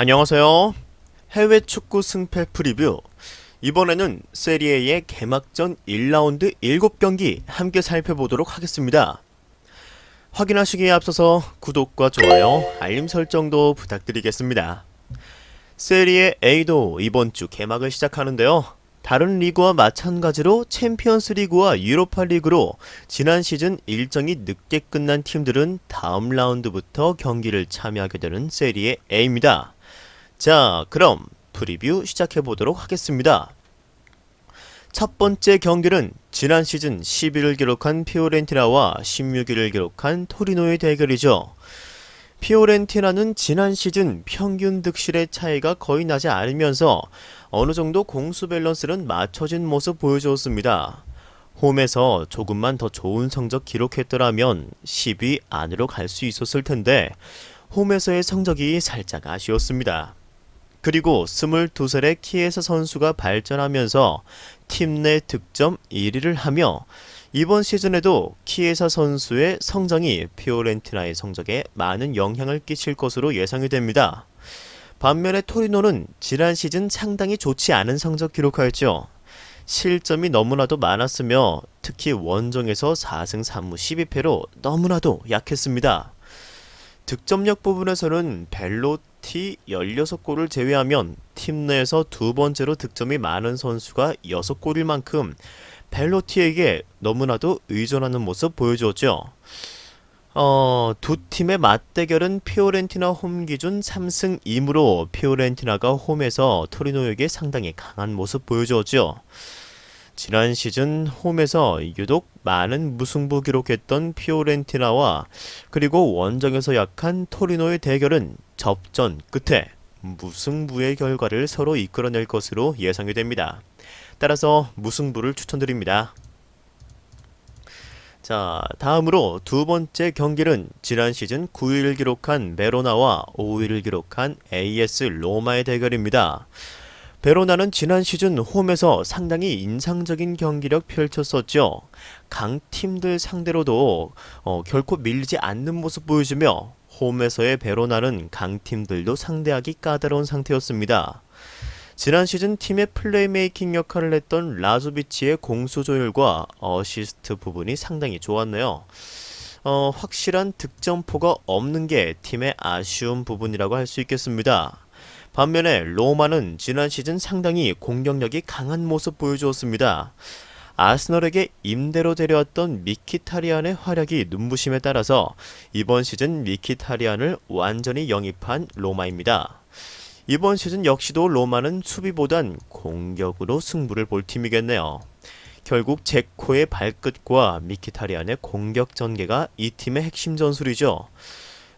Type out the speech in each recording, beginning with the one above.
안녕하세요. 해외 축구 승패 프리뷰. 이번에는 세리에의 개막전 1라운드 7경기 함께 살펴보도록 하겠습니다. 확인하시기에 앞서서 구독과 좋아요, 알림 설정도 부탁드리겠습니다. 세리에 A도 이번 주 개막을 시작하는데요. 다른 리그와 마찬가지로 챔피언스 리그와 유로파 리그로 지난 시즌 일정이 늦게 끝난 팀들은 다음 라운드부터 경기를 참여하게 되는 세리에 A입니다. 자, 그럼 프리뷰 시작해보도록 하겠습니다. 첫 번째 경기는 지난 시즌 11위를 기록한 피오렌티나와 16위를 기록한 토리노의 대결이죠. 피오렌티나는 지난 시즌 평균 득실의 차이가 거의 나지 않으면서 어느 정도 공수 밸런스는 맞춰진 모습 보여주었습니다. 홈에서 조금만 더 좋은 성적 기록했더라면 10위 안으로 갈 수 있었을 텐데 홈에서의 성적이 살짝 아쉬웠습니다. 그리고 22살의 키에사 선수가 발전하면서 팀 내 득점 1위를 하며 이번 시즌에도 키에사 선수의 성장이 피오렌티나의 성적에 많은 영향을 끼칠 것으로 예상이 됩니다. 반면에 토리노는 지난 시즌 상당히 좋지 않은 성적 기록하였죠. 실점이 너무나도 많았으며 특히 원정에서 4승 3무 12패로 너무나도 약했습니다. 득점력 부분에서는 벨로티 16골을 제외하면 팀 내에서 두 번째로 득점이 많은 선수가 6골일 만큼 벨로티에게 너무나도 의존하는 모습 보여주었죠. 두 팀의 맞대결은 피오렌티나 홈 기준 3승 2무로 피오렌티나가 홈에서 토리노에게 상당히 강한 모습 보여주었죠. 지난 시즌 홈에서 유독 많은 무승부 기록했던 피오렌티나와 그리고 원정에서 약한 토리노의 대결은 접전 끝에 무승부의 결과를 서로 이끌어낼 것으로 예상이 됩니다. 따라서 무승부를 추천드립니다. 자, 다음으로 두 번째 경기는 지난 시즌 9위를 기록한 베로나와 5위를 기록한 AS 로마의 대결입니다. 베로나는 지난 시즌 홈에서 상당히 인상적인 경기력 펼쳤었죠. 강팀들 상대로도 결코 밀리지 않는 모습 보여주며 홈에서의 베로나는 강팀들도 상대하기 까다로운 상태였습니다. 지난 시즌 팀의 플레이메이킹 역할을 했던 라조비치의 공수 조율과 어시스트 부분이 상당히 좋았네요. 확실한 득점포가 없는 게 팀의 아쉬운 부분이라고 할 수 있겠습니다. 반면에 로마는 지난 시즌 상당히 공격력이 강한 모습 보여주었습니다. 아스널에게 임대로 데려왔던 미키타리안의 활약이 눈부심에 따라서 이번 시즌 미키타리안을 완전히 영입한 로마입니다. 이번 시즌 역시도 로마는 수비보단 공격으로 승부를 볼 팀이겠네요. 결국 제코의 발끝과 미키타리안의 공격 전개가 이 팀의 핵심 전술이죠.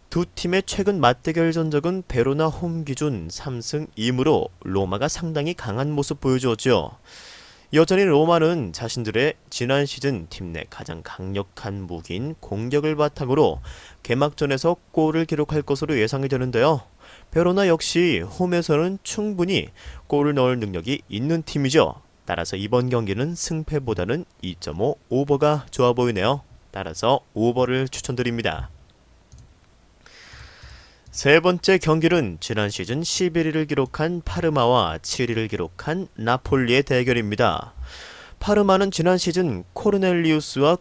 두 팀의 최근 맞대결 전적은 베로나 홈 기준 3승 2무로 로마가 상당히 강한 모습 보여주었죠. 여전히 로마는 자신들의 지난 시즌 팀 내 가장 강력한 무기인 공격을 바탕으로 개막전에서 골을 기록할 것으로 예상이 되는데요. 베로나 역시 홈에서는 충분히 골을 넣을 능력이 있는 팀이죠. 따라서 이번 경기는 승패보다는 2.5 오버가 좋아 보이네요. 따라서 오버를 추천드립니다. 세 번째 경기는 지난 시즌 11위를 기록한 파르마와 7위를 기록한 나폴리의 대결입니다. 파르마는 지난 시즌 코르넬리우스와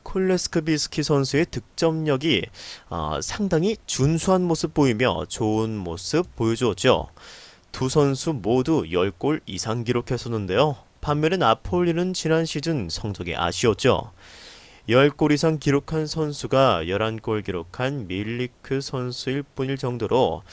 콜레스크비스키 선수의 득점력이 상당히 준수한 모습 보이며 좋은 모습 보여주었죠. 두 선수 모두 10골 이상 기록했었는데요. 반면에 나폴리는 지난 시즌 성적이 아쉬웠죠. 10골 이상 기록한 선수가 11골 기록한 밀리크 선수일 뿐일 정도로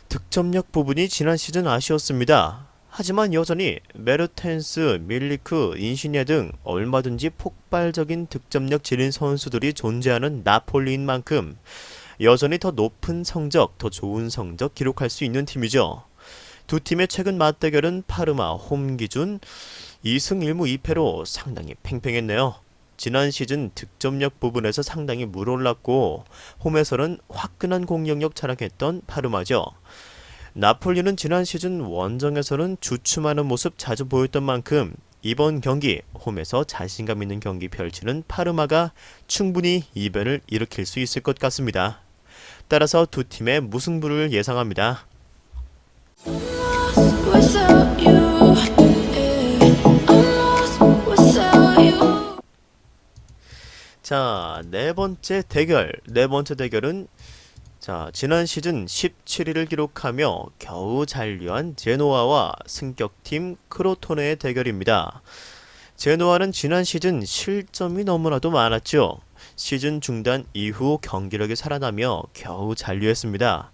득점력 부분이 지난 시즌 아쉬웠습니다. 하지만 여전히 메르텐스, 밀리크, 인시니에 등 얼마든지 폭발적인 득점력 지닌 선수들이 존재하는 나폴리인 만큼 여전히 더 높은 성적, 더 좋은 성적 기록할 수 있는 팀이죠. 두 팀의 최근 맞대결은 파르마 홈 기준 2승 1무 2패로 상당히 팽팽했네요. 지난 시즌 득점력 부분에서 상당히 물올랐고 홈에서는 화끈한 공격력 자랑했던 파르마죠. 나폴리는 지난 시즌 원정에서는 주춤하는 모습 자주 보였던 만큼 이번 경기 홈에서 자신감 있는 경기 펼치는 파르마가 충분히 이변을 일으킬 수 있을 것 같습니다. 따라서 두 팀의 무승부를 예상합니다. without you, yeah. I'm lost without you. 자, 네 번째 대결은 지난 시즌 17위를 기록하며 겨우 잔류한 제노아와 승격팀 크로토네의 대결입니다. 제노아는 지난 시즌 실점이 너무나도 많았죠. 시즌 중단 이후 경기력이 살아나며 겨우 잔류했습니다.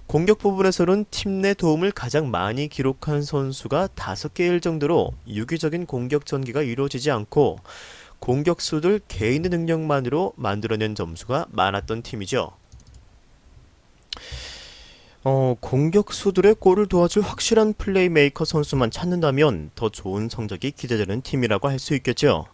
공격 부분에서는 팀 내 도움을 가장 많이 기록한 선수가 5개일 정도로 유기적인 공격 전개가 이루어지지 않고 공격수들 개인의 능력만으로 만들어낸 점수가 많았던 팀이죠. 공격수들의 골을 도와줄 확실한 플레이메이커 선수만 찾는다면 더 좋은 성적이 기대되는 팀이라고 할 수 있겠죠.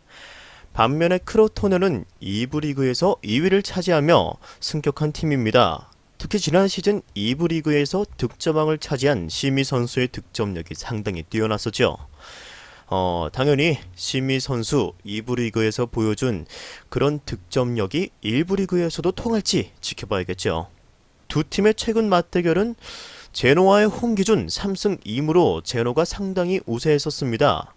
반면에 크로토네는 2부 리그에서 2위를 차지하며 승격한 팀입니다. 특히 지난 시즌 2부 리그에서 득점왕을 차지한 시미 선수의 득점력이 상당히 뛰어났었죠. 당연히 시미 선수 2부 리그에서 보여준 그런 득점력이 1부 리그에서도 통할지 지켜봐야겠죠. 두 팀의 최근 맞대결은 제노와의 홈 기준 3승 2무로 제노가 상당히 우세했었습니다.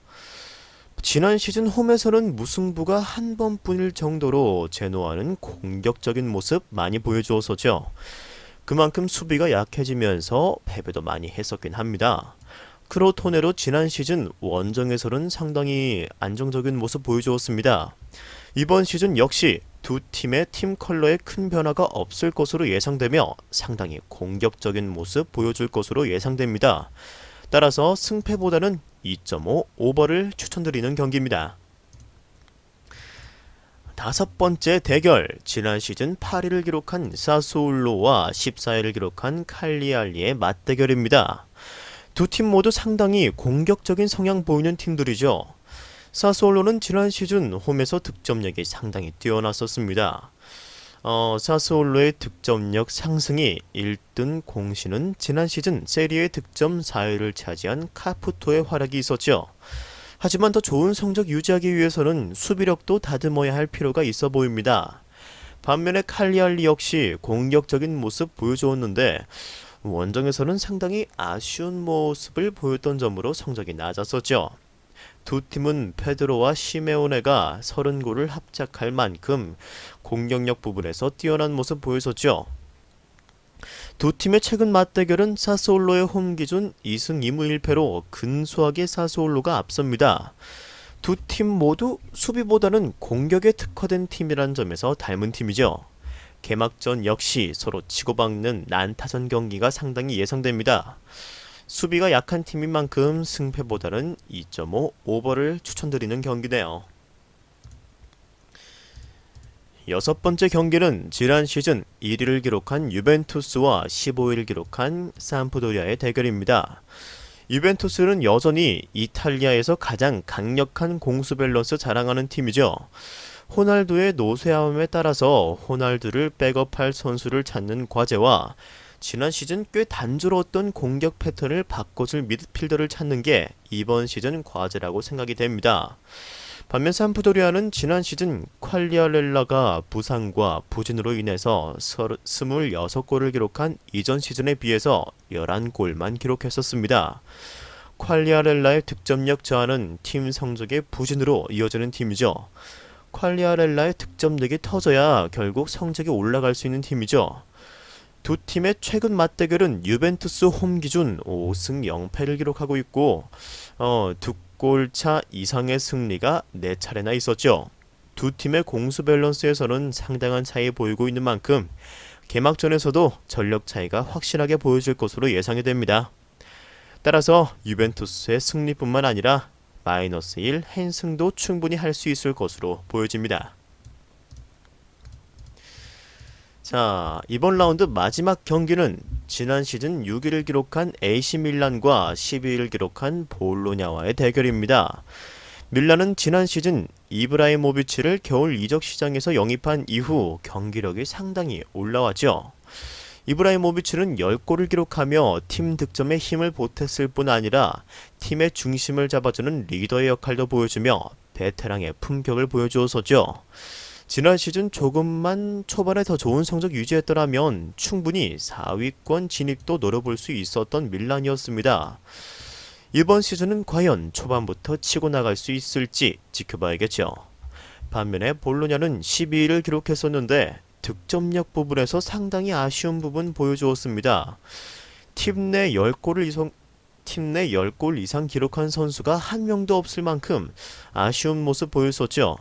지난 시즌 홈에서는 무승부가 한 번뿐일 정도로 제노아는 공격적인 모습 많이 보여주었었죠. 그만큼 수비가 약해지면서 패배도 많이 했었긴 합니다. 크로토네로 지난 시즌 원정에서는 상당히 안정적인 모습 보여주었습니다. 이번 시즌 역시 두 팀의 팀 컬러에 큰 변화가 없을 것으로 예상되며 상당히 공격적인 모습 보여줄 것으로 예상됩니다. 따라서 승패보다는 2.5 오버를 추천드리는 경기입니다. 다섯 번째 대결, 지난 시즌 8위를 기록한 사스올로와 14위를 기록한 칼리알리의 맞대결입니다. 두 팀 모두 상당히 공격적인 성향 보이는 팀들이죠. 사스올로는 지난 시즌 홈에서 득점력이 상당히 뛰어났었습니다. 사스올로의 득점력 상승이 1등 공신은 지난 시즌 세리에 득점 4위를 차지한 카푸토의 활약이 있었죠. 하지만 더 좋은 성적 유지하기 위해서는 수비력도 다듬어야 할 필요가 있어 보입니다. 반면에 칼리알리 역시 공격적인 모습 보여주었는데 원정에서는 상당히 아쉬운 모습을 보였던 점으로 성적이 낮았었죠. 두 팀은 페드로와 시메오네가 30골을 합작할 만큼 공격력 부분에서 뛰어난 모습 보여줬죠. 두 팀의 최근 맞대결은 사스올로의 홈 기준 2승 2무 1패로 근소하게 사스올로가 앞섭니다. 두 팀 모두 수비보다는 공격에 특화된 팀이라는 점에서 닮은 팀이죠. 개막전 역시 서로 치고받는 난타전 경기가 상당히 예상됩니다. 수비가 약한 팀인 만큼 승패보다는 2.5 오버를 추천드리는 경기네요. 여섯 번째 경기는 지난 시즌 1위를 기록한 유벤투스와 15위를 기록한 삼프도리아의 대결입니다. 유벤투스는 여전히 이탈리아에서 가장 강력한 공수 밸런스 자랑하는 팀이죠. 호날두의 노쇠함에 따라서 호날두를 백업할 선수를 찾는 과제와 지난 시즌 꽤 단조로웠던 공격 패턴을 바꿔줄 미드필더를 찾는 게 이번 시즌 과제라고 생각이 됩니다. 반면 삼프도리아는 지난 시즌 퀄리아렐라가 부상과 부진으로 인해서 26골을 기록한 이전 시즌에 비해서 11골만 기록했었습니다. 퀄리아렐라의 득점력 저하는 팀 성적의 부진으로 이어지는 팀이죠. 퀄리아렐라의 득점력이 터져야 결국 성적이 올라갈 수 있는 팀이죠. 두 팀의 최근 맞대결은 유벤투스 홈 기준 5승 0패를 기록하고 있고 두 골차 이상의 승리가 4차례나 있었죠. 두 팀의 공수 밸런스에서는 상당한 차이 보이고 있는 만큼 개막전에서도 전력 차이가 확실하게 보여질 것으로 예상이 됩니다. 따라서 유벤투스의 승리뿐만 아니라 마이너스 1 한승도 충분히 할 수 있을 것으로 보여집니다. 자, 이번 라운드 마지막 경기는 지난 시즌 6위를 기록한 AC 밀란과 12위를 기록한 볼로냐와의 대결입니다. 밀란은 지난 시즌 이브라이모비치를 겨울 이적 시장에서 영입한 이후 경기력이 상당히 올라왔죠. 이브라이모비치는 10골을 기록하며 팀 득점에 힘을 보탰을 뿐 아니라 팀의 중심을 잡아주는 리더의 역할도 보여주며 베테랑의 품격을 보여주었었죠. 지난 시즌 조금만 초반에 더 좋은 성적 유지했더라면 충분히 4위권 진입도 노려볼 수 있었던 밀란이었습니다. 이번 시즌은 과연 초반부터 치고 나갈 수 있을지 지켜봐야겠죠. 반면에 볼로냐는 12위를 기록했었는데 득점력 부분에서 상당히 아쉬운 부분 보여주었습니다. 팀 내 10골 이상 기록한 선수가 한 명도 없을 만큼 아쉬운 모습 보였었죠.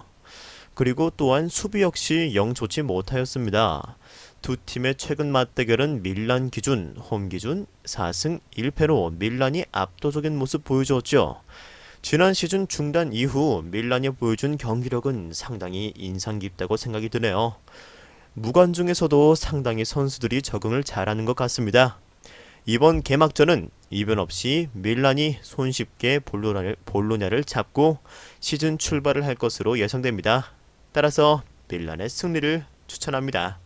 그리고 또한 수비 역시 영 좋지 못하였습니다. 두 팀의 최근 맞대결은 밀란 기준, 홈 기준 4승 1패로 밀란이 압도적인 모습 보여주었죠. 지난 시즌 중단 이후 밀란이 보여준 경기력은 상당히 인상 깊다고 생각이 드네요. 무관중에서도 상당히 선수들이 적응을 잘하는 것 같습니다. 이번 개막전은 이변 없이 밀란이 손쉽게 볼로냐를 잡고 시즌 출발을 할 것으로 예상됩니다. 따라서 밀란의 승리를 추천합니다.